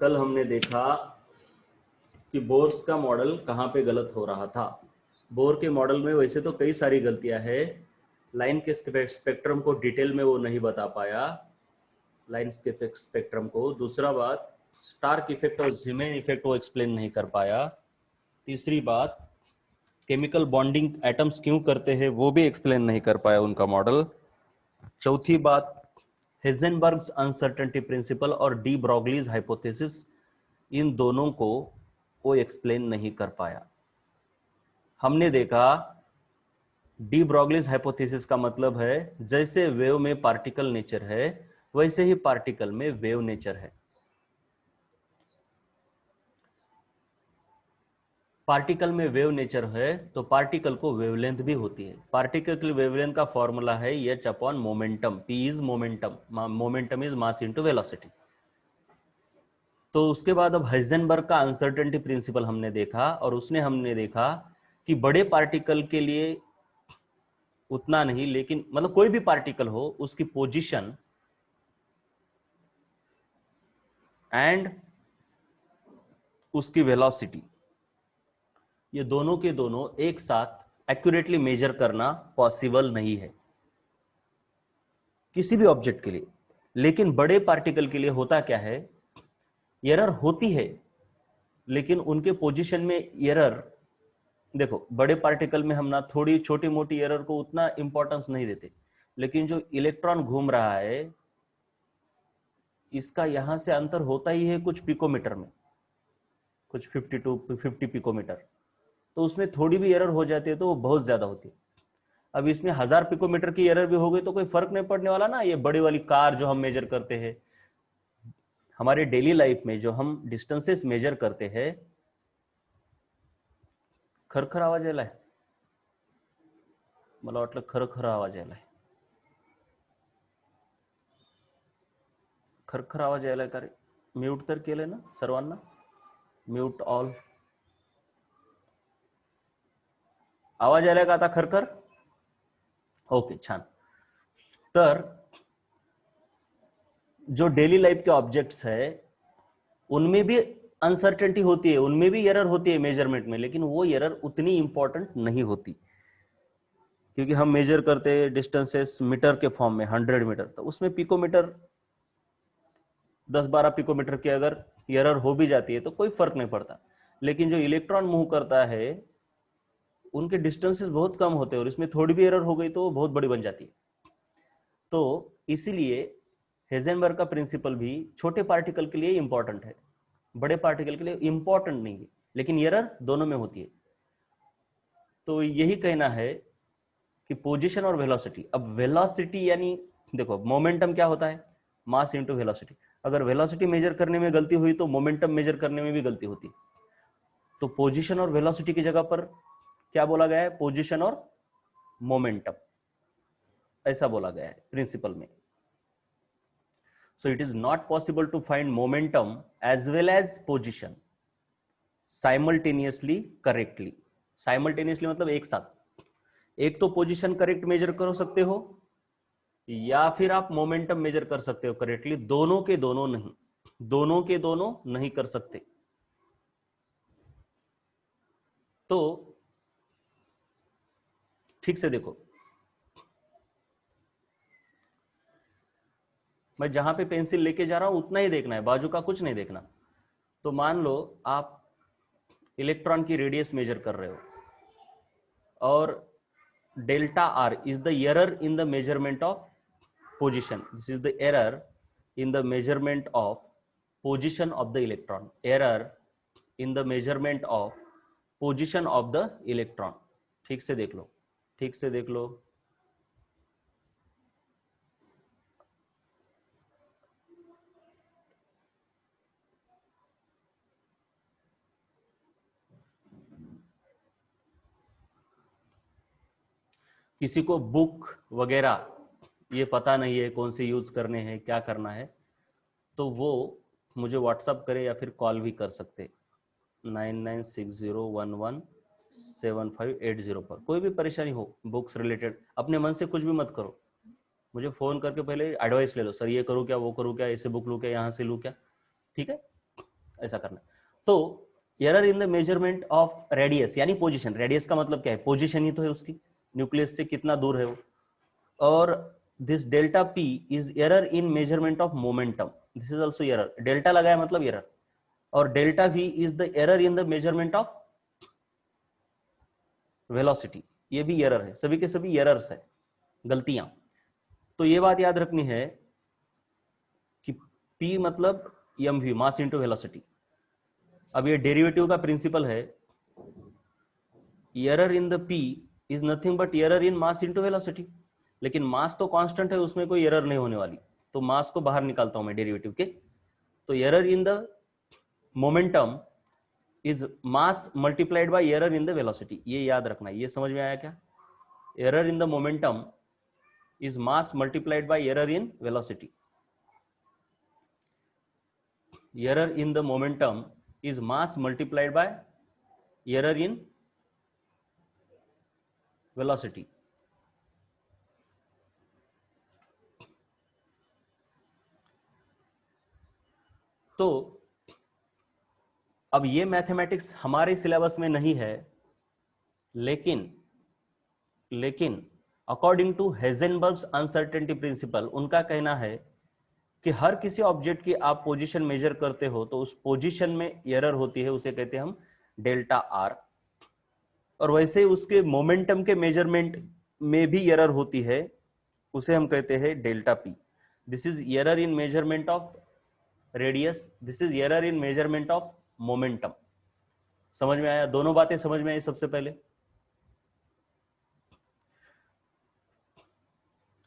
कल हमने देखा कि बोर्स का मॉडल कहाँ पे गलत हो रहा था। बोर के मॉडल में वैसे तो कई सारी गलतियां हैं। लाइन के स्पेक्ट्रम को डिटेल में वो नहीं बता पाया, लाइन के स्पेक्ट्रम को। दूसरा बात, स्टार्क इफेक्ट और ज़ीमेन इफेक्ट वो एक्सप्लेन नहीं कर पाया। तीसरी बात, केमिकल बॉन्डिंग एटम्स क्यों करते हैं वो भी एक्सप्लेन नहीं कर पाया उनका मॉडल। चौथी बात, हेजनबर्ग्स अनसर्टेनिटी प्रिंसिपल और डी ब्रॉगलीज हाइपोथेसिस, इन दोनों को वो एक्सप्लेन नहीं कर पाया। हमने देखा डी ब्रॉगलीज हाइपोथेसिस का मतलब है जैसे वेव में पार्टिकल नेचर है वैसे ही पार्टिकल में वेव नेचर है। पार्टिकल में वेव नेचर है तो पार्टिकल को वेवलेंथ भी होती है। पार्टिकल की वेवलेंथ का फॉर्मूला है H upon momentum. P is momentum, momentum is mass into velocity. तो उसके बाद अब हाइजेनबर्ग का अनसर्टेनिटी प्रिंसिपल हमने देखा और उसने हमने देखा कि बड़े पार्टिकल के लिए उतना नहीं, लेकिन मतलब कोई भी पार्टिकल हो उसकी पोजीशन एंड उसकी वेलोसिटी, ये दोनों के दोनों एक साथ एक्यूरेटली मेजर करना पॉसिबल नहीं है किसी भी ऑब्जेक्ट के लिए। लेकिन बड़े पार्टिकल के लिए होता क्या है, एरर होती है लेकिन उनके पोजीशन में एरर, देखो बड़े पार्टिकल में हम ना थोड़ी छोटी मोटी एरर को उतना इंपॉर्टेंस नहीं देते, लेकिन जो इलेक्ट्रॉन घूम रहा है इसका यहां से अंतर होता ही है कुछ पिकोमीटर में, कुछ 50 पिकोमीटर। तो उसमें थोड़ी भी एरर हो जाती है तो वो बहुत ज्यादा होती है। अब इसमें 1000 पिकोमीटर की एरर भी हो गई तो कोई फर्क नहीं पड़ने वाला ना। ये बड़ी वाली कार जो हम मेजर करते हैं हमारे डेली लाइफ में, जो हम डिस्टेंसेस मेजर करते हैं, खरखर आवाज यायलाय, मला वाटलं खरखर आवाज यायलाय, खरखर आवाज यायलाय का रे? म्यूट तर केलंय ना सर्वांना? Mute all. आवाज यायलाय का आता खरखर? ओके, छान. तर जो डेली लाइफ के ऑब्जेक्ट्स है उनमें भी अनसर्टेनिटी होती है, उनमें भी एरर होती है मेजरमेंट में, लेकिन वो एरर उतनी इंपॉर्टेंट नहीं होती क्योंकि हम मेजर करते हैं डिस्टेंसेस मीटर के फॉर्म में, 100 मीटर, तो उसमें पिकोमीटर 10-12 पिकोमीटर की अगर एरर हो भी जाती है तो कोई फर्क नहीं पड़ता। लेकिन जो इलेक्ट्रॉन मूव करता है उनके डिस्टेंसेस बहुत कम होते हैं और इसमें थोड़ी भी एरर हो गई तो वो बहुत बड़ी बन जाती है। तो इसीलिए हेजेनबर्ग का प्रिंसिपल भी छोटे पार्टिकल के लिए इंपॉर्टेंट है, बड़े पार्टिकल के लिए इंपॉर्टेंट नहीं है, लेकिन एरर दोनों में होती है। तो यही कहना है कि पोजीशन और वेलोसिटी, अब वेलोसिटी यानी देखो मोमेंटम क्या होता है, मास इनटू वेलोसिटी। अगर वेलोसिटी मेजर करने में गलती हुई तो मोमेंटम मेजर करने में भी गलती होती है। तो पोजीशन और वेलोसिटी की जगह पर क्या बोला गया है, पोजीशन और मोमेंटम, ऐसा बोला गया है प्रिंसिपल में। So it is not possible to find momentum as well as position simultaneously correctly. Simultaneously मतलब एक साथ, एक तो पोजीशन करेक्ट मेजर कर सकते हो या फिर आप मोमेंटम मेजर कर सकते हो करेक्टली, दोनों के दोनों नहीं, दोनों के दोनों नहीं कर सकते। तो ठीक से देखो, मैं जहां पे पेंसिल लेके जा रहा हूं उतना ही देखना है, बाजू का कुछ नहीं देखना। तो मान लो आप इलेक्ट्रॉन की रेडियस मेजर कर रहे हो और delta r is the error in the measurement of position. This is the error in the measurement of position of the electron. Error in the measurement of position of the electron. ठीक से देख लो, ठीक से देख लो। किसी को book वगैरह ये पता नहीं है कौन सी यूज करने हैं, क्या करना है, तो वो मुझे व्हाट्सअप करे या फिर कॉल भी कर सकते 9960117580 पर। कोई भी परेशानी हो बुक्स रिलेटेड, अपने मन से कुछ भी मत करो, मुझे फोन करके पहले एडवाइस ले लो, सर ये करूँ क्या, वो करूँ क्या, ऐसे बुक लूँ क्या, यहाँ से लूँ क्या, ठीक है? ऐसा करना। तो error in the measurement of radius, यानी पोजीशन, रेडियस का मतलब क्या है, पोजीशन ही तो है उसकी, न्यूक्लियस से कितना दूर है वो। और this delta P is error in measurement of momentum, this is also error, delta लगाया मतलब एरर। और delta we is the error in the measurement of velocity, ये भी एरर है, सभी के सभी एरर्स है, गलतियां। तो ये बात याद रखनी है कि P मतलब mv, मास इंटू वेलोसिटी। अब ये डेरिवेटिव का प्रिंसिपल है, error in the P is nothing but error in mass into velocity, लेकिन मास तो कांस्टेंट है, उसमें कोई एरर नहीं होने वाली, तो मास को बाहर निकालता हूं मैं डेरिवेटिव के। तो error in the momentum is mass multiplied by error in the velocity, ये याद रखना है। ये समझ में आया क्या? Error in the momentum is mass multiplied by error in velocity. Error in the momentum is mass multiplied by error in velocity. तो अब ये मैथमेटिक्स हमारे सिलेबस में नहीं है, लेकिन अकॉर्डिंग टू हेजेनबर्ग्स अनसर्टेनिटी प्रिंसिपल, उनका कहना है कि हर किसी ऑब्जेक्ट की आप पोजीशन मेजर करते हो तो उस पोजीशन में एरर होती है, उसे कहते हैं हम डेल्टा आर। और वैसे उसके मोमेंटम के मेजरमेंट में भी एरर होती है, उसे हम कहते हैं delta P. This is error in measurement of radius, this is error in measurement of momentum. समझ में आया? दोनों बातें समझ में आई। सबसे पहले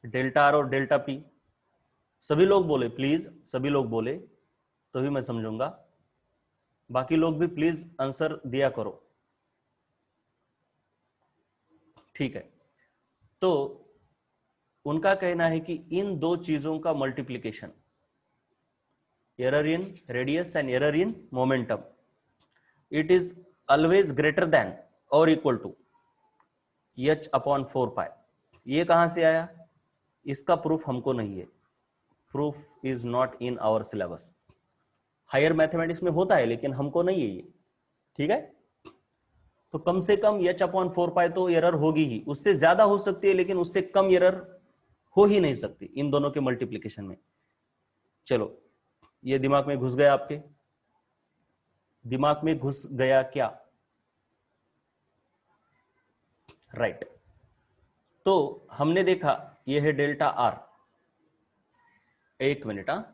डेल्टा आर और डेल्टा पी, सभी लोग बोले प्लीज, सभी लोग बोले तो ही मैं समझूंगा, बाकी लोग भी प्लीज आंसर दिया करो, ठीक है? तो उनका कहना है कि इन दो चीजों का multiplication, error in radius and error in momentum, it is always greater than और equal to h upon 4 pi. ये कहां से आया? इसका प्रूफ हमको नहीं है, proof is not in our syllabus. Higher mathematics में होता है लेकिन हमको नहीं है ये, ठीक है? तो कम से कम h अपॉन 4 पाई तो एरर होगी ही, उससे ज्यादा हो सकती है लेकिन उससे कम एरर हो ही नहीं सकती इन दोनों के मल्टीप्लीकेशन में। चलो, ये दिमाग में घुस गया आपके? दिमाग में घुस गया क्या? राइट। तो हमने देखा ये है डेल्टा आर। एक मिनट, हाँ,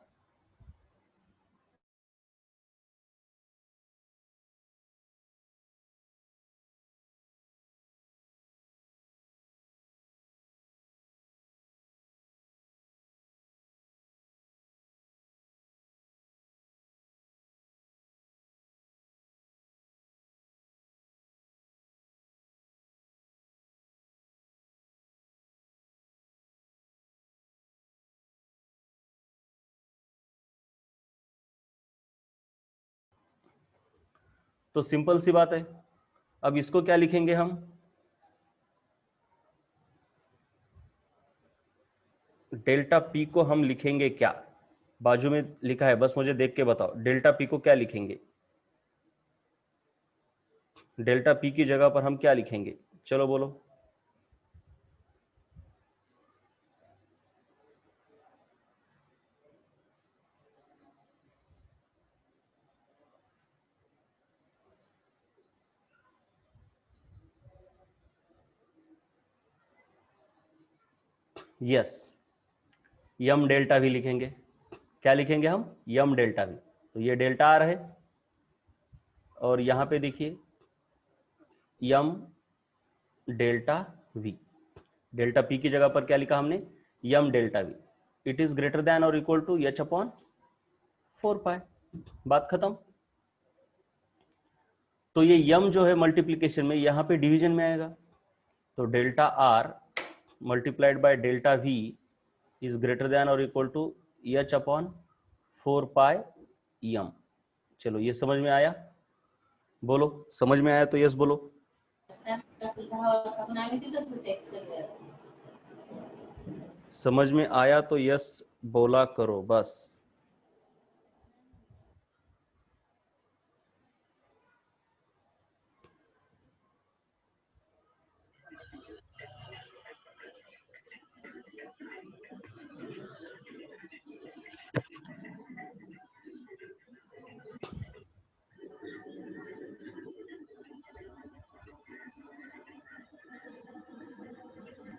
तो सिंपल सी बात है। अब इसको क्या लिखेंगे हम? डेल्टा पी को हम लिखेंगे क्या? बाजू में लिखा है, बस मुझे देख के बताओ, डेल्टा पी को क्या लिखेंगे? डेल्टा पी की जगह पर हम क्या लिखेंगे? चलो बोलो। यस, यम डेल्टा वी लिखेंगे। क्या लिखेंगे हम? M delta v. तो ये डेल्टा आर है, और यहां पे देखिए m delta v. Delta p की जगह पर क्या लिखा हमने? M delta v, it is greater than और equal to h upon 4 pi. बात खत्म। तो ये यम जो है मल्टीप्लीकेशन में यहां पे डिवीजन में आएगा, तो delta r multiplied by delta we is greater than और equal to h upon 4 pi यम। चलो, ये समझ में आया? बोलो, समझ में आया तो यस बोलो। समझ में आया तो यस बोला करो बस।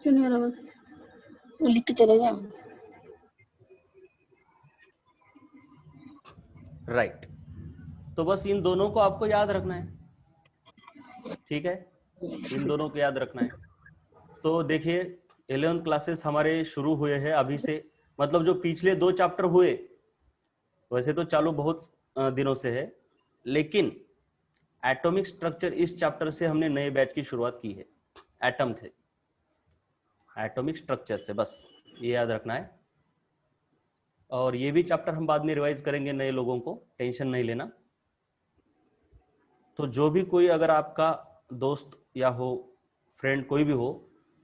क्यों नहीं आ रहा? बस वो लिख के चले जाए। राइट। तो बस इन दोनों को आपको याद रखना है, ठीक है, इन दोनों को याद रखना है। तो देखिए 11th क्लासेस हमारे शुरू हुए हैं अभी से, मतलब जो पिछले 2 चैप्टर हुए वैसे तो चालू बहुत दिनों से है, लेकिन एटॉमिक स्ट्रक्चर इस चैप्टर से हमने नए बैच की शुरुआत की है, एटम थे, एटॉमिक स्ट्रक्चर से, बस ये याद रखना है। और ये भी चैप्टर हम बाद में रिवाइज करेंगे नए लोगों को, टेंशन नहीं लेना। तो जो भी कोई अगर आपका दोस्त या हो फ्रेंड कोई भी हो,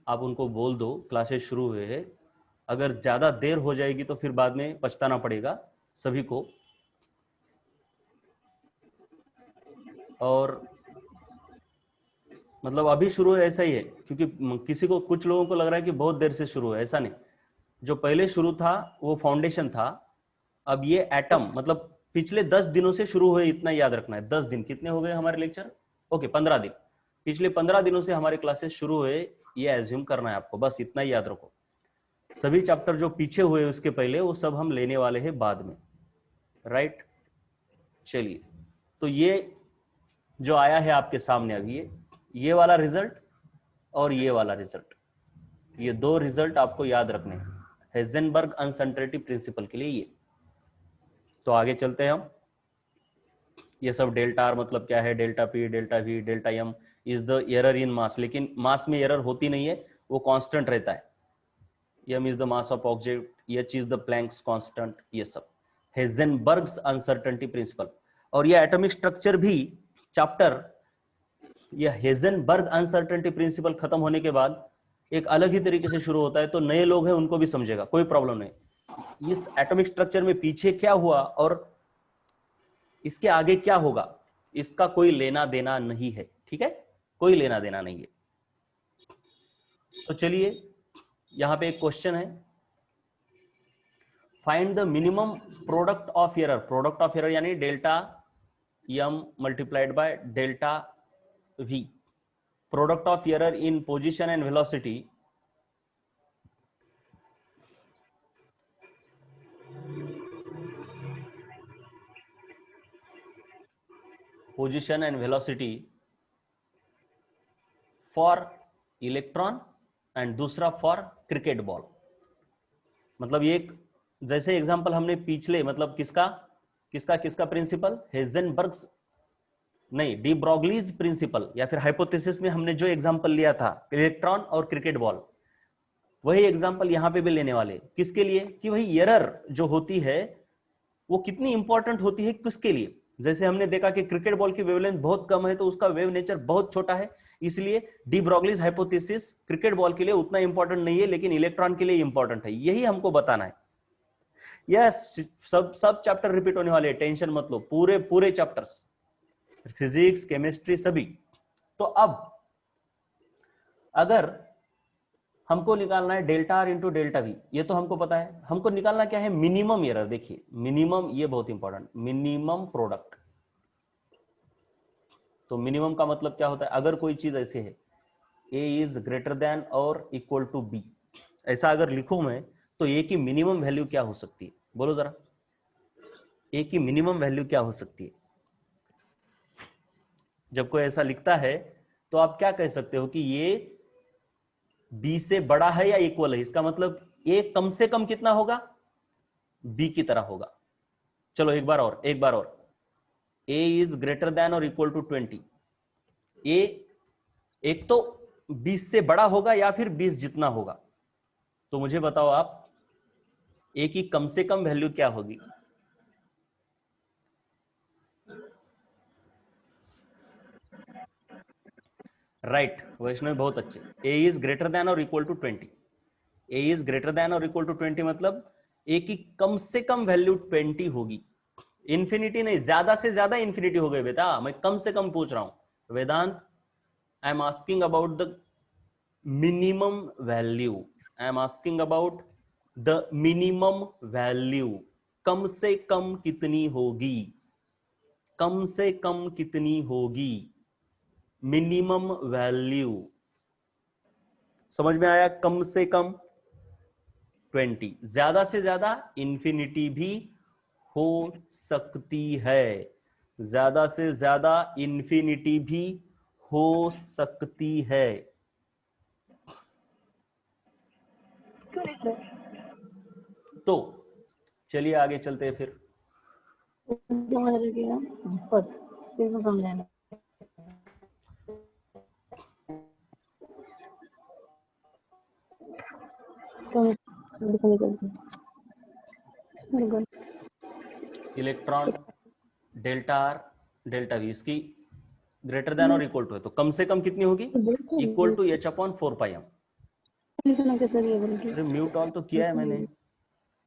आप उनको बोल दो क्लासेस शुरू हुए हैं। अगर ज़्यादा देर हो जाएगी तो फिर बाद में पछताना पड़ेगा सभी को। और मतलब अभी शुरू है ऐसा ही है, क्योंकि किसी को, कुछ लोगों को लग रहा है कि बहुत देर से शुरू है, ऐसा नहीं। जो पहले शुरू था वो फाउंडेशन था, अब ये एटम, मतलब पिछले 10 दिनों से शुरू हुए, इतना याद रखना है। 10 दिन कितने हो गए हमारे लेक्चर? ओके 15 दिन, पिछले 15 दिनों से हमारे क्लासेस शुरू हुए, ये एज्यूम करना है आपको, बस इतना ही याद रखो। सभी चैप्टर जो पीछे हुए उसके पहले वो सब हम लेने वाले हैं बाद में, राइट। चलिए, तो ये जो आया है आपके सामने अभी, ये वाला रिजल्ट और ये वाला रिजल्ट, ये 2 रिजल्ट आपको याद रखने हैं हेज़ेनबर्ग अनसर्टेनिटी प्रिंसिपल के लिए ये। तो आगे चलते हैं हम। ये सब डेल्टा आर मतलब क्या है, delta p, delta v, delta m is the error in mass, लेकिन मास में एरर होती नहीं है, वो कांस्टेंट रहता है। m is the mass of object, h is the Planck's constant, ये सब हेज़ेनबर्ग्स अनसर्टेनिटी प्रिंसिपल। और ये एटॉमिक स्ट्रक्चर भी चैप्टर, ये हेज़ेनबर्ग अनसर्टेनिटी प्रिंसिपल खत्म होने के बाद एक अलग ही तरीके से शुरू होता है, तो नए लोग हैं उनको भी समझेगा, कोई प्रॉब्लम नहीं। इस एटॉमिक स्ट्रक्चर में पीछे क्या हुआ और इसके आगे क्या होगा, इसका कोई लेना देना नहीं है, ठीक है, कोई लेना देना नहीं है। तो चलिए यहां पे एक क्वेश्चन है, find the minimum product of error. Product of error यानी delta m multiplied by delta v. Product of error in position and velocity for electron and दूसरा फॉर क्रिकेट बॉल। मतलब ये एक, जैसे एग्जांपल हमने पिछले, मतलब किसका किसका किसका प्रिंसिपल, हेज़ेनबर्ग्स नहीं, डी ब्रोगलीज प्रिंसिपल या फिर हाइपोथेसिस में हमने जो एग्जांपल लिया था इलेक्ट्रॉन और क्रिकेट बॉल, वही एग्जांपल यहां पे भी लेने वाले। किसके लिए? कि भाई एरर जो होती है वो कितनी इंपॉर्टेंट होती है, किसके लिए। जैसे हमने देखा कि क्रिकेट बॉल की वेवलेंथ बहुत कम है तो उसका वेव नेचर बहुत छोटा है, इसलिए D Broglie's hypothesis cricket ball के लिए उतना इंपॉर्टेंट नहीं है, लेकिन इलेक्ट्रॉन के लिए इंपॉर्टेंट है, यही हमको बताना है। यस, सब चैप्टर रिपीट होने वाले, टेंशन मत लो, पूरे पूरे चैप्टर्स, फिजिक्स केमिस्ट्री सभी। तो अब अगर हमको निकालना है delta are into delta we, ये तो हमको पता है, हमको निकालना क्या है, मिनिमम एरर। देखिए मिनिमम, ये बहुत इंपॉर्टेंट, मिनिमम प्रोडक्ट। तो मिनिमम का मतलब क्या होता है, अगर कोई चीज ऐसे है ए इज ग्रेटर देन और इक्वल टू बी, ऐसा अगर लिखूं मैं, तो ए की मिनिमम वैल्यू क्या हो सकती है, बोलो जरा, ए की मिनिमम वैल्यू क्या हो सकती है। जब कोई ऐसा लिखता है तो आप क्या कह सकते हो कि ये बी से बड़ा है या इक्वल है, इसका मतलब ए कम से कम कितना होगा, बी की तरह होगा। चलो एक बार और, एक बार और, ए इज ग्रेटर देन और इक्वल टू 20, ए एक तो 20 से बड़ा होगा या फिर 20 जितना होगा। तो मुझे बताओ आप, ए की कम से कम वैल्यू क्या होगी। राइट वैष्णव, बहुत अच्छे। ए इज ग्रेटर देन और equal to 20, A is greater than और इक्वल टू 20 मतलब ए की कम से कम वैल्यू 20 होगी। इंफिनिटी नहीं, ज्यादा से ज्यादा इंफिनिटी हो गई बेटा, मैं कम से कम पूछ रहा हूं। Vedant, I am asking about the minimum value, I am asking about the minimum value, कम से कम कितनी होगी, कम से कम कितनी होगी, मिनिमम वैल्यू। समझ में आया? कम से कम 20, ज्यादा से ज्यादा इंफिनिटी भी हो सकती है, ज्यादा से ज्यादा इंफिनिटी भी हो सकती है। क्यों लिख रहे तो चलिए आगे चलते हैं फिर। हो? पर देखो समझाना। तो समझ चलती है। Electron delta R delta V इसकी ग्रेटर देन और इक्वल टू है, तो कम से कम कितनी होगी? Equal to H upon 4 pi M. लिखना कैसे ये बोल के अरे म्यूट ऑल तो किया है मैंने,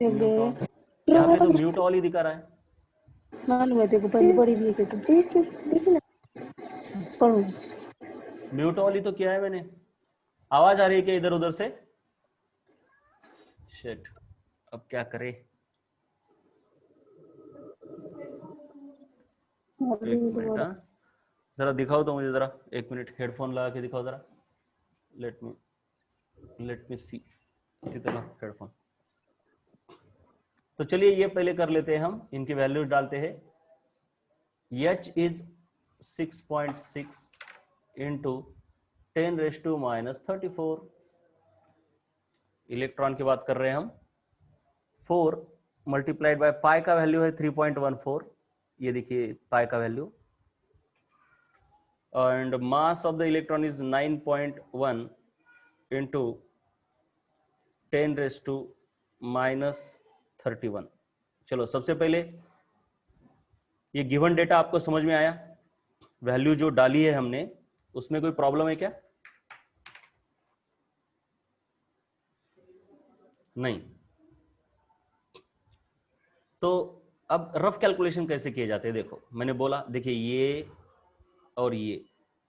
म्यूट ऑल गए यहाँ पे तो म्यूट ऑल ही दिखा रहा है। मालूम है तेरे को, पहले बड़ी भी है तो देख ना पढ़ो। म्यूट ऑल ही तो किया है मैंने। आवाज आ रही है क्या इधर उधर से? शिट, अब क्या करें? एक मिनट, हाँ जरा दिखाओ तो मुझे, जरा एक मिनट हेडफोन लगा के दिखाओ जरा। लेट मी सी कितना हेडफोन। तो चलिए ये पहले कर लेते हैं, हम इनकी वैल्यू डालते हैं। H is 6.6 into 10⁻⁻34। इलेक्ट्रॉन की बात कर रहे हैं हम। 4 मल्टीप्लाइड बाय पाई का वैल्यू है 3.14, ये देखिए पाई का value. And mass of the electron is 9.1 into 10⁻⁻31। चलो सबसे पहले ये गिवन डेटा आपको समझ में आया? वैल्यू जो डाली है हमने उसमें कोई प्रॉब्लम है क्या? नहीं। तो अब रफ कैलकुलेशन कैसे किए जाते हैं देखो, मैंने बोला देखिए ये और ये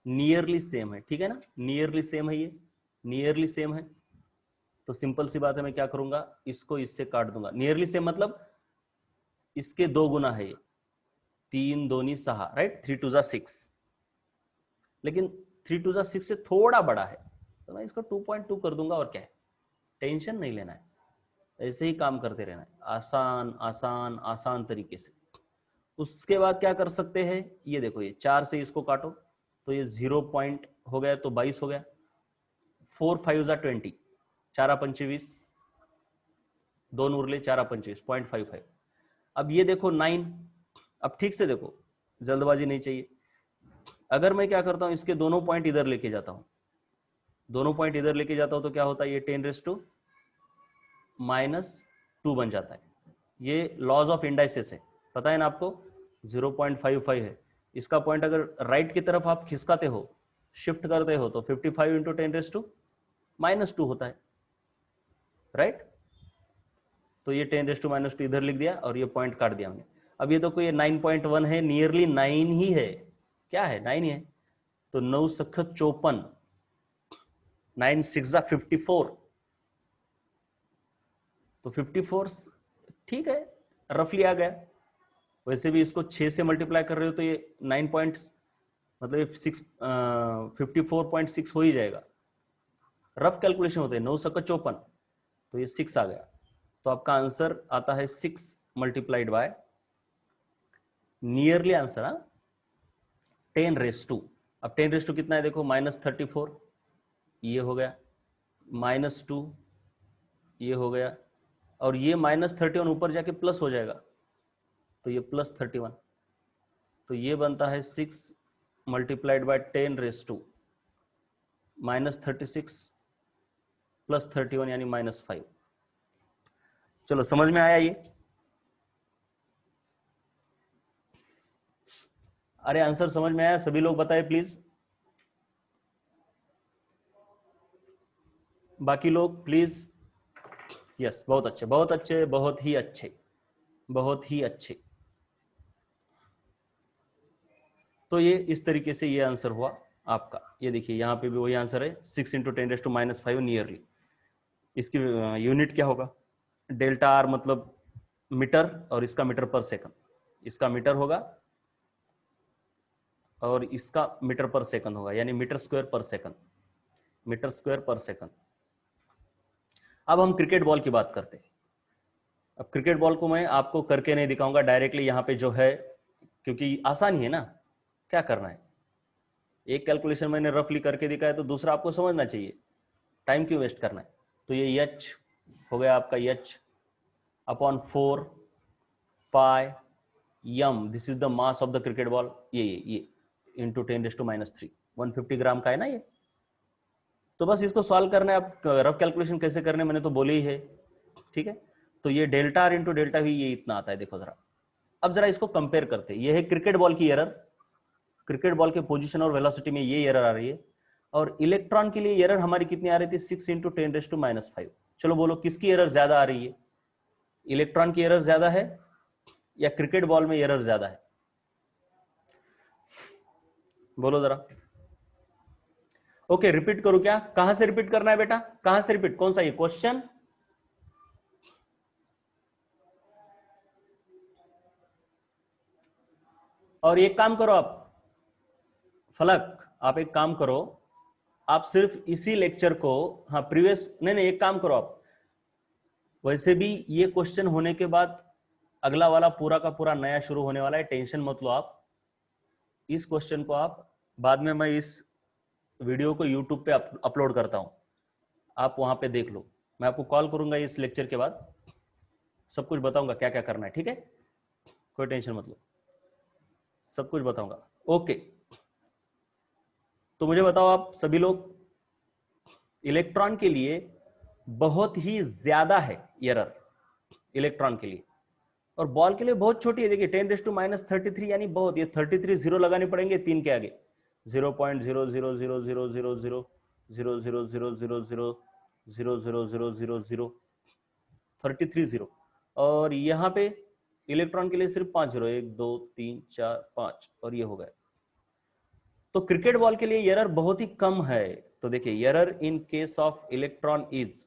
नियरली सेम है, ठीक है ना? नियरली सेम है, ये नियरली सेम है। तो सिंपल सी बात है, मैं क्या करूंगा, इसको इससे काट दूंगा। नियरली सेम मतलब इसके 2 गुना है ये, 3 दूनी 6, राइट? 3 2 6, लेकिन 3 2 6 से थोड़ा बड़ा है, तो मैं इसको 2.2 कर दूंगा। और क्या है, टेंशन नहीं लेना है, ऐसे ही काम करते रहना है, आसान आसान आसान तरीके से। उसके बाद क्या कर सकते हैं, ये देखो ये 4 से इसको काटो तो ये 0 पॉइंट हो गया, तो 22 हो गया। 4 5 20, 4 पंचे 20, 2 उरले 4 पंचे 0.55। अब ये देखो 9, अब ठीक से देखो, जल्दबाजी नहीं चाहिए। अगर मैं क्या करता हूं, इसके दोनों पॉइंट इधर लेके जाता हूं, दोनों पॉइंट इधर लेके जाता हूं, तो क्या होता है, ये 10⁻⁻2 बन जाता है। ये लॉज ऑफ इंडाइसिस है, पता है ना आपको, 0.55 है। इसका पॉइंट अगर राइट की तरफ आप खिसकाते हो, शिफ्ट करते हो, तो 55 इंटू 10⁻⁻2 होता है, राइट? तो ये 10⁻⁻2 इधर लिख दिया और ये पॉइंट काट दिया हमने। अब ये तो कोई 9.1 है, नियरली 9 ही है, क्या है, 9 ही है। तो 9 सखत 54, 9 6 54, तो 54 ठीक है, रफली आ गया। वैसे भी इसको 6 से मल्टीप्लाई कर रहे हो तो ये 9 पॉइंट्स मतलब 54.6 हो ही जाएगा। रफ कैलकुलेशन होते हैं, 9 सका 54, तो ये 6 आ गया। तो आपका आंसर आता है 6 मल्टीप्लाइड बाय, नियरली आंसर, 10⁻²। अब 10⁻² कितना है देखो, -34 ये हो गया, -2 ये हो गया, और ये -31 ऊपर जाके प्लस हो जाएगा, तो ये +31। तो ये बनता है 6 मल्टीप्लाइड बाय 10⁻² -36 +31 यानी -5। चलो समझ में आया ये? अरे आंसर समझ में आया? सभी लोग बताएं प्लीज, बाकी लोग प्लीज। यस, बहुत अच्छे बहुत अच्छे, बहुत ही अच्छे, बहुत ही अच्छे। तो ये इस तरीके से ये आंसर हुआ आपका। ये देखिए यहाँ पे भी वही आंसर है, 6 इंटू 10⁻⁻5 नियरली। इसकी यूनिट क्या होगा, डेल्टा आर मतलब मीटर, और इसका मीटर पर सेकंड, इसका मीटर होगा और इसका मीटर पर सेकंड होगा, यानी मीटर स्क्वायर पर सेकंड, मीटर स्क्वायर पर सेकंड। अब हम क्रिकेट बॉल की बात करते हैं। अब क्रिकेट बॉल को मैं आपको करके नहीं दिखाऊंगा, डायरेक्टली यहाँ पे जो है, क्योंकि आसान ही है ना, क्या करना है, एक कैलकुलेशन मैंने रफली करके दिखाया तो दूसरा आपको समझना चाहिए, टाइम क्यों वेस्ट करना है। तो ये एच हो गया आपका, H upon 4 pi M, this is the mass of the cricket ball, ये इंटू 10⁻³ 150 ग्राम का है ना ये। तो बस इसको सॉल्व करना है। आप रफ कैलकुलेशन कैसे करने मैंने तो बोले ही है, ठीक है। तो ये delta are into delta we, ये इतना आता है, देखो जरा। अब जरा इसको कंपेयर करते हैं, ये है क्रिकेट बॉल की एरर, क्रिकेट बॉल के पोजीशन और वेलोसिटी में ये एरर आ रही है, और इलेक्ट्रॉन के लिए एरर हमारी कितनी आ रही थी, 6 इंटू 10⁻⁵। चलो बोलो किसकी एरर ज्यादा आ रही है, इलेक्ट्रॉन की एरर ज्यादा है या क्रिकेट बॉल में एरर ज्यादा है, बोलो जरा। ओके, रिपीट करूं क्या, कहां से रिपीट करना है बेटा, कहां से रिपीट, कौन सा ये क्वेश्चन, और एक काम करो आप फलक, आप एक काम करो, आप सिर्फ इसी लेक्चर को, हाँ प्रीवियस, नहीं एक काम करो आप, वैसे भी ये क्वेश्चन होने के बाद अगला वाला पूरा का पूरा नया शुरू होने वाला है, टेंशन मत लो आप। इस क्वेश्चन को आप बाद में, मैं इस वीडियो को यूट्यूब पे अपलोड करता हूं, आप वहां पे देख लो, मैं आपको कॉल करूंगा इस लेक्चर के बाद, सब कुछ बताऊंगा क्या क्या करना है, ठीक है, कोई टेंशन मत लो, सब कुछ बताऊंगा। ओके, तो मुझे बताओ आप सभी लोग, इलेक्ट्रॉन के लिए बहुत ही ज्यादा है एरर, इलेक्ट्रॉन के लिए, और बॉल के लिए बहुत छोटी है, देखिए 10⁻³ यानी बहुत, ये 33 जीरो लगाने पड़ेंगे तीन के आगे, 0.000000000000000 33 जीरो, और यहां पे इलेक्ट्रॉन के लिए सिर्फ 5 जीरो, 1 2 3 4 5, और ये हो गया। तो क्रिकेट बॉल के लिए एरर बहुत ही कम है। तो देखिए error in case of electron is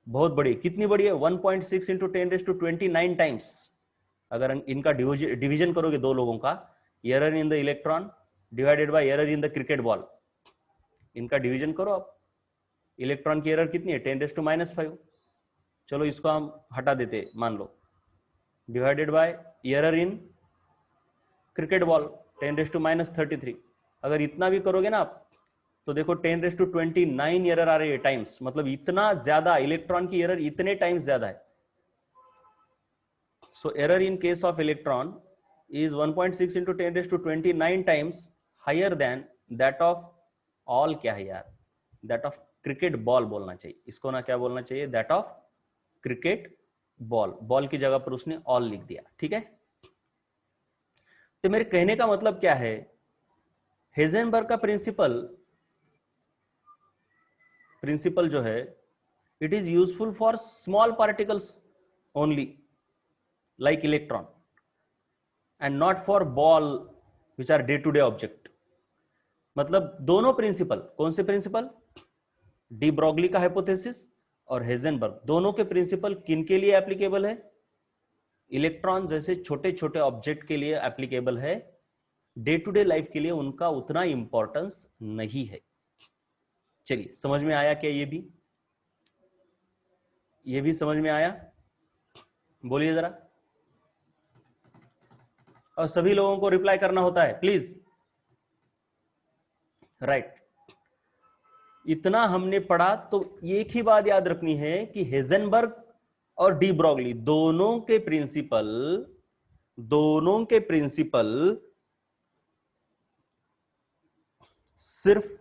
बहुत बड़ी, कितनी बड़ी है, 1.6 इंटू 10⁻29 टाइम्स। अगर इनका डिवीजन करोगे दो लोगों का, error in the electron divided by error in the cricket ball, इनका डिवीजन करो आप, इलेक्ट्रॉन की एरर कितनी है, 10⁻⁵। चलो इसको हम हटा देते, मान लो divided by error in cricket ball 10⁻33। अगर इतना भी करोगे ना आप, तो देखो 10⁻29 एरर आ रही है टाइम्स, मतलब इतना ज्यादा इलेक्ट्रॉन की एरर इतने टाइम्स ज्यादा है। So error in case of electron is 1.6 into 10⁻29 times higher than that of all, क्या है यार, that of cricket ball बोलना चाहिए इसको ना, क्या बोलना चाहिए, that of cricket ball, ball की जगह पर उसने all लिख दिया, ठीक है। तो मेरे कहने का मतलब क्या है, हेजनबर्ग का प्रिंसिपल जो है, it is useful for small particles only like electron and not for ball which are day to day object। मतलब दोनों प्रिंसिपल, कौन से प्रिंसिपल, डी ब्रॉगली का हाइपोथेसिस और हेजनबर्ग, दोनों के प्रिंसिपल किन के लिए एप्लीकेबल है, इलेक्ट्रॉन जैसे छोटे छोटे ऑब्जेक्ट के लिए एप्लीकेबल है, डे टू डे लाइफ के लिए उनका उतना इंपॉर्टेंस नहीं है। चलिए समझ में आया क्या, ये भी समझ में आया, बोलिए जरा। और सभी लोगों को रिप्लाई करना होता है प्लीज, राइट। इतना हमने पढ़ा, तो एक ही बात याद रखनी है कि हेजनबर्ग और डी ब्रॉगली दोनों के प्रिंसिपल सिर्फ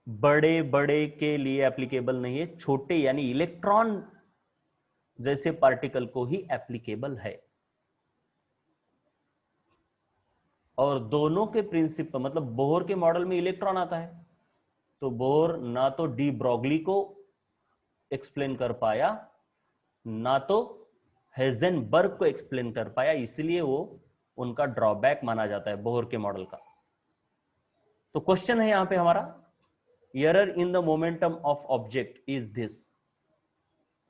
बड़े बड़े के लिए एप्लीकेबल नहीं है, छोटे यानी इलेक्ट्रॉन जैसे पार्टिकल को ही एप्लीकेबल है। और दोनों के प्रिंसिपल, मतलब बोहर के मॉडल में इलेक्ट्रॉन आता है, तो बोहर ना तो डी ब्रॉगली को एक्सप्लेन कर पाया, ना तो हेजनबर्ग को एक्सप्लेन कर पाया, इसलिए वो उनका ड्रॉबैक माना जाता है बोहर के मॉडल का। तो क्वेश्चन है यहां पे हमारा, error in the momentum of object is this,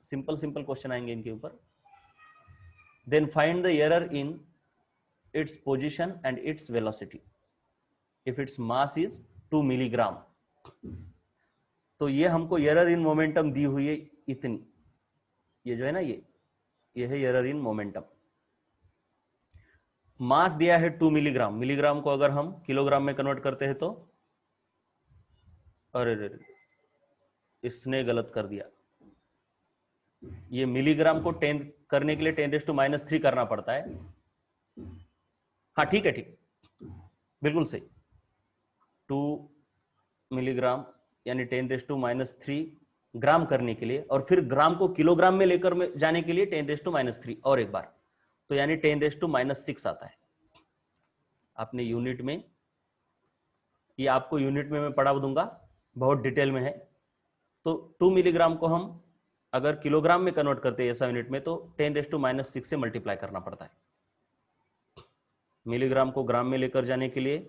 simple question आएंगे इनके ऊपर। Then find the error in its position and its velocity if its mass is 2 milligram. तो ये हमको एरर इन मोमेंटम दी हुई है, इतनी, ये जो है ना ये है एरर इन मोमेंटम। मास दिया है 2 मिलीग्राम, मिलीग्राम को अगर हम किलोग्राम में कन्वर्ट करते हैं तो, अरे रे, इसने गलत कर दिया। ये मिलीग्राम को 10 करने के लिए 10⁻³ करना पड़ता है। हाँ ठीक है, ठीक, बिल्कुल सही। 2 मिलीग्राम यानी 10⁻³ ग्राम करने के लिए, और फिर ग्राम को किलोग्राम में लेकर में जाने के लिए 10⁻³ और एक बार, तो यानी 10⁻6 आता है। आपने यूनिट में, ये आपको यूनिट में मैं पढ़ा दूंगा, बहुत डिटेल में है। तो 2 मिलीग्राम को हम अगर किलोग्राम में कन्वर्ट करते हैं ऐसा यूनिट में, तो 10⁻6 से मल्टीप्लाई करना पड़ता है। मिलीग्राम को ग्राम में लेकर जाने के लिए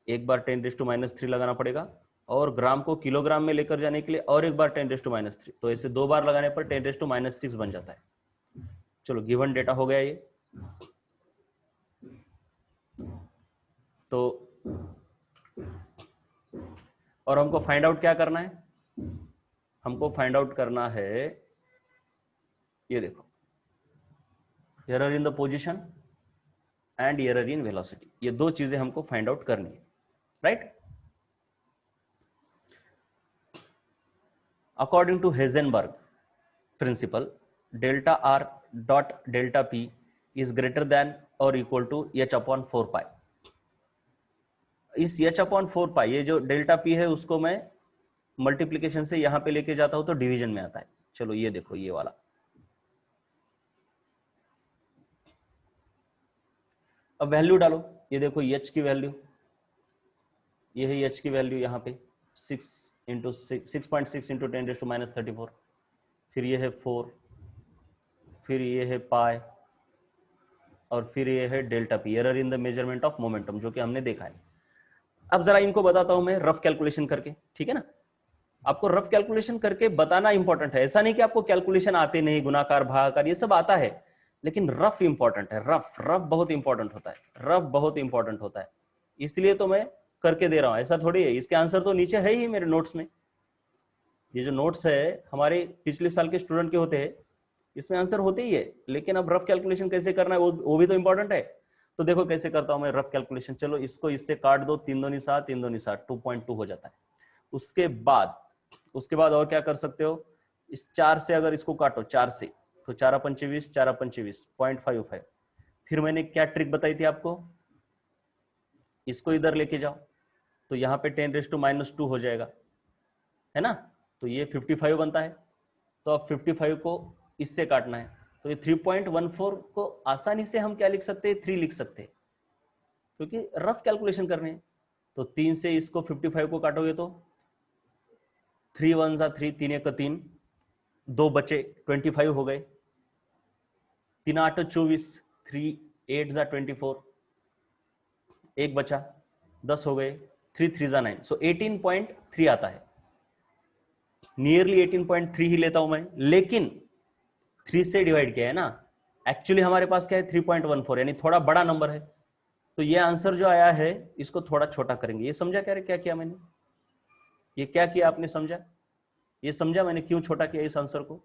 एक बार 10⁻³ लगाना पड़ेगा, और ग्राम को किलोग्राम में लेकर जाने के लिए और एक बार 10⁻³। तो ऐसे 2 बार लगाने पर 10⁻6 बन जाता है। चलो, गिवन डेटा हो गया ये। तो और हमको फाइंड आउट क्या करना है? हमको फाइंड आउट करना है, ये देखो, error in the position and error in velocity, ये 2 चीजें हमको फाइंड आउट करनी है, right? According to Heisenberg principle, delta R dot delta P is greater than or equal to h/4 pi। इस h/4 pi, ये जो डेल्टा P है उसको मैं मल्टीप्लीकेशन से यहां पे लेके जाता हूं तो डिवीजन में आता है। चलो ये देखो, ये वाला, अब वैल्यू डालो, ये देखो h की वैल्यू, ये है h की वैल्यू यहाँ पे 6.6 इंटू 10⁻34, फिर ये है 4, फिर ये है पाई, और फिर ये है delta P, error in the measurement of momentum, जो कि हमने देखा है। अब जरा इनको बताता हूं मैं रफ कैलकुलेशन करके, ठीक है ना? आपको रफ कैलकुलेशन करके बताना इंपॉर्टेंट है। ऐसा नहीं कि आपको कैलकुलेशन आते नहीं, गुणाकार भागाकार ये सब आता है, लेकिन रफ इंपॉर्टेंट है। रफ बहुत इंपॉर्टेंट होता है, रफ बहुत इंपॉर्टेंट होता है, इसलिए तो मैं करके दे रहा हूं। ऐसा थोड़ी है, इसके आंसर तो नीचे है ही मेरे नोट्स में। ये जो नोट्स है हमारे पिछले साल के स्टूडेंट के होते हैं, इसमें आंसर होते ही है, लेकिन अब रफ कैलकुलेशन कैसे करना है वो भी तो इंपॉर्टेंट है। तो देखो कैसे करता हूं मैं रफ कैलकुलेशन। चलो इसको इससे काट दो, 3 दूनी 7, 3 दूनी 7, 2.2 हो जाता है। उसके बाद और क्या कर सकते हो, इस 4 से अगर इसको काटो, 4 से, तो 4 25, 4 25, 0.55। फिर मैंने क्या ट्रिक बताई थी आपको, इसको इधर लेके जाओ, तो यहाँ पे 10⁻² हो जाएगा, है ना? तो ये 55 बनता है। तो अब 55 को इससे काटना है, तो ये 3.14 को आसानी से हम क्या लिख सकते हैं, 3 लिख सकते हैं, क्योंकि रफ कैलकुलेशन करने हैं। तो 3 से इसको 55 को काटोगे तो 3 1 जा 3, 3 1 3, 2 बचे 25 हो गए, 3 8 24, 3 8 जा 24, एक बचा 10 हो गए, 3 3 जा 9, सो 18.3 आता है। नियरली 18.3 ही लेता हूं मैं, लेकिन 3 से डिवाइड किया है ना, एक्चुअली हमारे पास क्या है 3.14, यानी थोड़ा बड़ा नंबर है। तो ये आंसर जो आया है इसको थोड़ा छोटा करेंगे। ये समझा क्या किया मैंने, ये क्या किया आपने समझा? ये समझा मैंने क्यों छोटा किया इस आंसर को,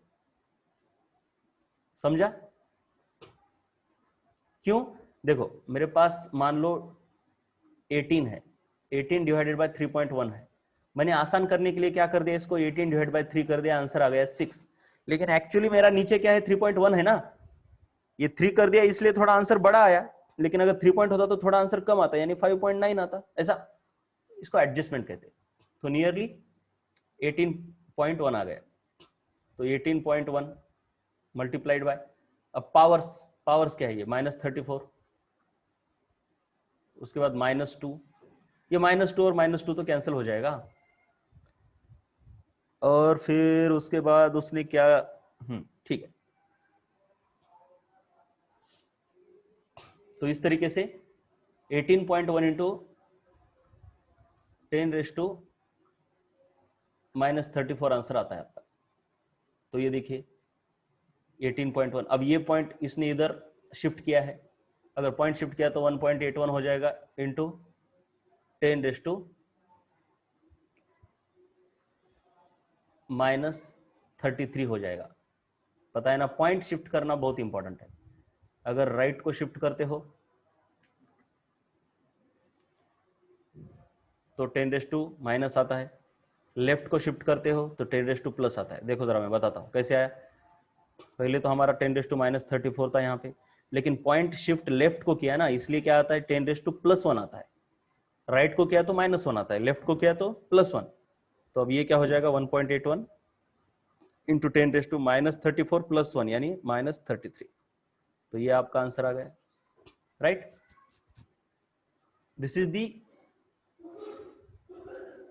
समझा क्यों? देखो मेरे पास मान लो 18 है, 18 डिवाइडेड बाय 3.1 है। मैंने आसान करने के लिए क्या कर दिया, इसको 18 डिवाइड बाय 3 कर दिया, आंसर आ गया 6। लेकिन एक्चुअली मेरा नीचे क्या है 3.1 है ना, ये 3 कर दिया इसलिए थोड़ा आंसर बड़ा आया, लेकिन अगर 3 पॉइंट होता तो थोड़ा आंसर कम आता, यानी 5.9 आता। ऐसा इसको एडजस्टमेंट कहते हैं। तो नियरली 18.1 आ गया, तो 18.1 मल्टीप्लाइड बाय, अब पावर्स क्या है, ये -34, उसके बाद -2, ये -2 और -2 तो कैंसिल हो जाएगा, और फिर उसके बाद उसने क्या, ठीक है। तो इस तरीके से 18.1 इंटू 10⁻34 आंसर आता है आपका। तो ये देखिए 18.1, अब ये पॉइंट इसने इधर शिफ्ट किया है, अगर पॉइंट शिफ्ट किया तो 1.81 हो जाएगा इंटू 10⁻³ 33 हो जाएगा। पता है ना, पॉइंट शिफ्ट करना बहुत इंपॉर्टेंट है। अगर राइट को शिफ्ट करते हो तो 10⁻⁻ आता है, लेफ्ट को शिफ्ट करते हो तो 10⁻+ आता है। देखो जरा मैं बताता हूँ कैसे आया। पहले तो हमारा 10⁻34 था यहाँ पे, लेकिन पॉइंट शिफ्ट लेफ्ट को किया ना, इसलिए क्या आता है 10⁻+1 आता है। राइट को किया तो -1 आता है, लेफ्ट को किया तो +1। तो अब ये क्या हो जाएगा 1.81 इंटू 10⁻34 + 1 यानी -33। तो ये आपका आंसर आ गया, right. This is the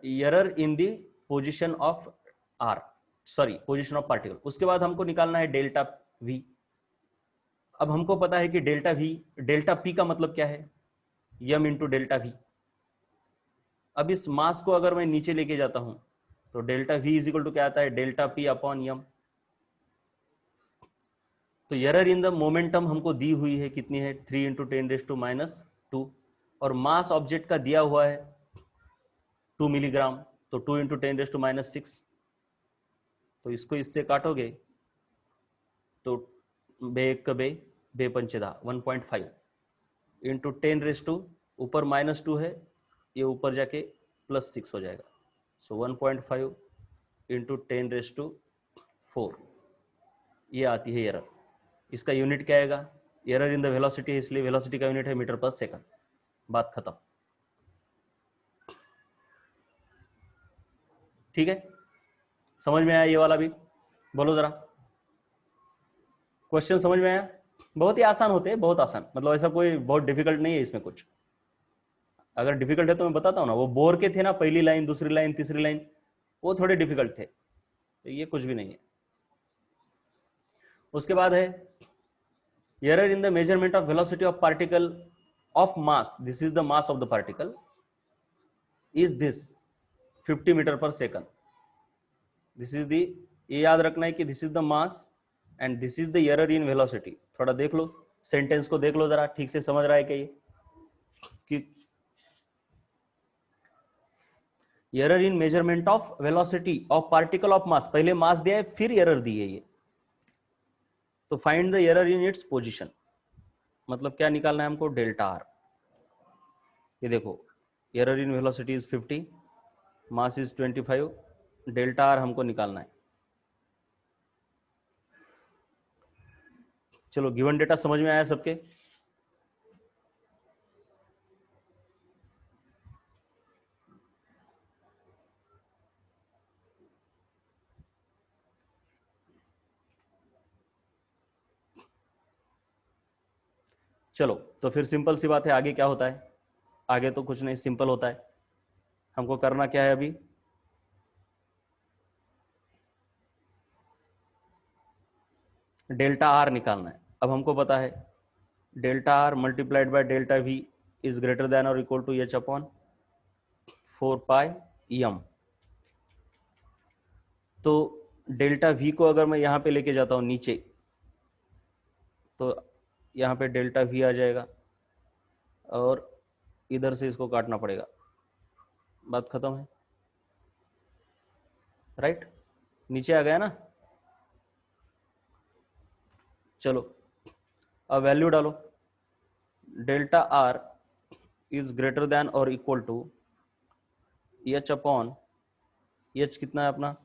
error in the position of R, sorry position of particle. उसके बाद हमको निकालना है डेल्टा वी। अब हमको पता है कि डेल्टा वी, डेल्टा पी का मतलब क्या है, यम इंटू डेल्टा वी। अब इस मास को अगर मैं नीचे लेके जाता हूं तो delta we is equal to क्या आता है, डेल्टा पी अपॉन यम। तो एरर इन द मोमेंटम हमको दी हुई है, कितनी है 3 इंटू 10⁻², और मास ऑब्जेक्ट का दिया हुआ है 2 मिलीग्राम, तो 2 इंटू 10⁻⁶। तो इसको इससे काटोगे तो बे एक बे बे पंचे 1.5 इंटू 10⁻, ऊपर -2 है, ये ऊपर जाके +6 हो जाएगा। सो 1.5 इंटू 10⁻⁴ ये आती है एरर। इसका यूनिट क्या आएगा, एरर इन द वेलोसिटी है इसलिए वेलोसिटी का यूनिट है मीटर पर सेकंड। बात खत्म, ठीक है। समझ में आया ये वाला भी, बोलो जरा, क्वेश्चन समझ में आया। बहुत ही आसान होते हैं, बहुत आसान, मतलब ऐसा कोई बहुत डिफिकल्ट नहीं है इसमें कुछ। अगर डिफिकल्ट है तो मैं बताता हूँ ना, वो बोर के थे ना, पहली लाइन दूसरी लाइन तीसरी लाइन, वो थोड़े डिफिकल्ट थे, तो ये कुछ भी नहीं है। उसके बाद है error in the measurement of velocity of particle of mass, this is the mass of the particle, is this 50 metre पर सेकंड। दिस इज द, ये याद रखना है कि this is the mass and this is the error in velocity. थोड़ा देख लो, sentence को देख लो जरा, ठीक से समझ रहा है क्या ये, कि error in measurement of velocity of particle of मास, पहले मास दिया है फिर एरर दी है ये, तो find the error in its position. मतलब क्या निकालना है हमको, डेल्टा आर। ये देखो error in velocity is 50, mass is 25, delta R हमको निकालना है। चलो गिवन डेटा समझ में आया सबके। चलो तो फिर सिंपल सी बात है, आगे क्या होता है, आगे तो कुछ नहीं, सिंपल होता है। हमको करना क्या है अभी, डेल्टा आर निकालना है। अब हमको पता है delta r multiplied by delta we is greater than और equal to H upon 4πm। तो डेल्टा वी को अगर मैं यहाँ पे लेके जाता हूँ नीचे, तो यहाँ पे डेल्टा वी आ जाएगा और इधर से इसको काटना पड़ेगा। बात खत्म है, राइट। नीचे आ गया ना। चलो अब वैल्यू डालो, delta r is greater than और equal to H upon, h कितना है अपना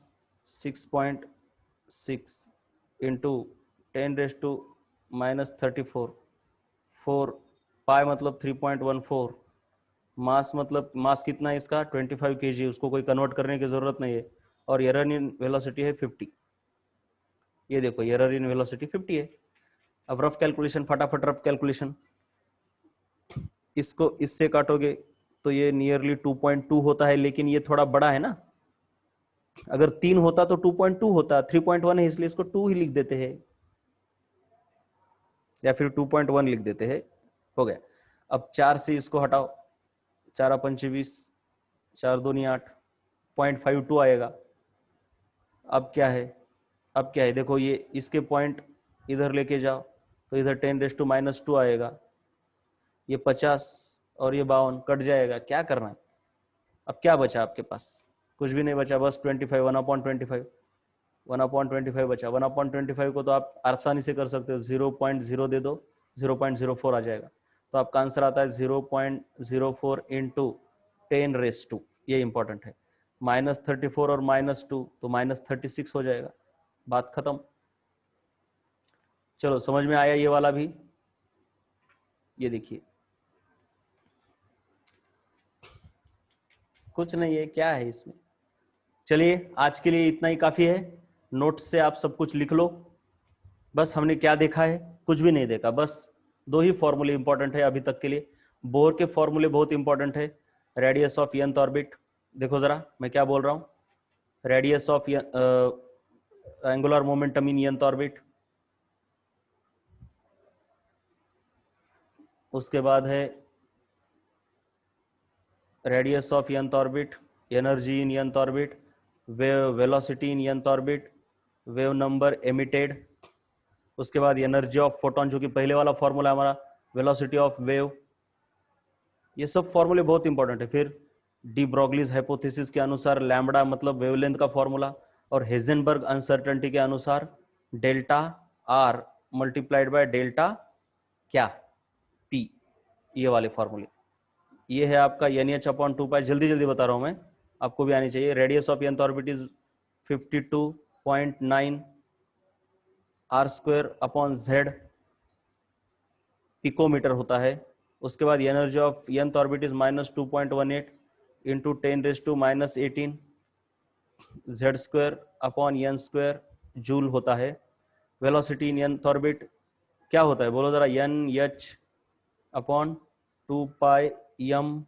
6.6 इंटू 10⁻⁻34, 4 पाई मतलब 3.14, मास मतलब मास कितना है इसका 25 kg, उसको कोई कन्वर्ट करने की जरूरत नहीं है, और एरर इन वेलोसिटी है 50। ये देखो एरर इन वेलोसिटी 50 है। अब रफ कैलकुलेशन, फटाफट रफ कैलकुलेशन, इसको इससे काटोगे तो ये नियरली 2.2 होता है, लेकिन ये थोड़ा बड़ा है ना, अगर 3 होता तो 2.2 होता, 3.1 है इसलिए इसको 2 ही लिख देते हैं, या फिर 2.1 लिख देते हैं, हो गया। अब 4 से इसको हटाओ, 4 पंचे 20, 4 दूनी 8, 0.52 आएगा। अब क्या है, अब क्या है देखो, ये इसके पॉइंट इधर लेके जाओ तो इधर 10⁻² आएगा, ये 50 और ये 52 कट जाएगा। क्या करना है, अब क्या बचा आपके पास, कुछ भी नहीं बचा, बस 25 1/25। 1/25 बचा। 1/25 को तो आप आसानी से कर सकते हो, 0.0 दे दो, 0.04 आ जाएगा। तो आपका आंसर आता है 0.04 इंटू 10⁻²। ये इंपॉर्टेंट है। -34 और -2 तो -36 हो जाएगा। बात खत्म। चलो समझ में आया ये वाला भी। ये देखिए कुछ नहीं है, क्या है इसमें। चलिए आज के लिए इतना ही काफी है। नोट्स से आप सब कुछ लिख लो। बस हमने क्या देखा है, कुछ भी नहीं देखा, बस 2 ही फॉर्मूले इंपॉर्टेंट है अभी तक के लिए। बोर के फॉर्मूले बहुत इंपॉर्टेंट है। रेडियस ऑफ nth ऑर्बिट, देखो जरा मैं क्या बोल रहा हूं, radius of angular momentum in nth orbit. उसके बाद है radius of nth orbit, energy in nth orbit, wave velocity in nth orbit, wave number emitted. उसके बाद एनर्जी ऑफ फोटोन, जो कि पहले वाला फॉर्मूला हमारा, वेलोसिटी ऑफ वेव। ये सब फॉर्मूले बहुत इंपॉर्टेंट है। फिर डी ब्रोगलीज हाइपोथेसिस के अनुसार लैम्बडा मतलब वेवलेंथ का फॉर्मूला, और हेजनबर्ग अनसर्टेनिटी के अनुसार delta r multiplied by delta क्या पी, ये वाले फॉर्मूले। ये है आपका NH/2π। जल्दी जल्दी बता रहा हूं मैं, आपको भी आनी चाहिए। Radius of nth orbit is 52.9 r²/z picometre होता है। उसके बाद energy of nth orbit is -2.18 into 10⁻⁻18 z²/n² joule होता है। वेलोसिटी इन nth ऑर्बिट क्या होता है, बोलो जरा, NH/2πm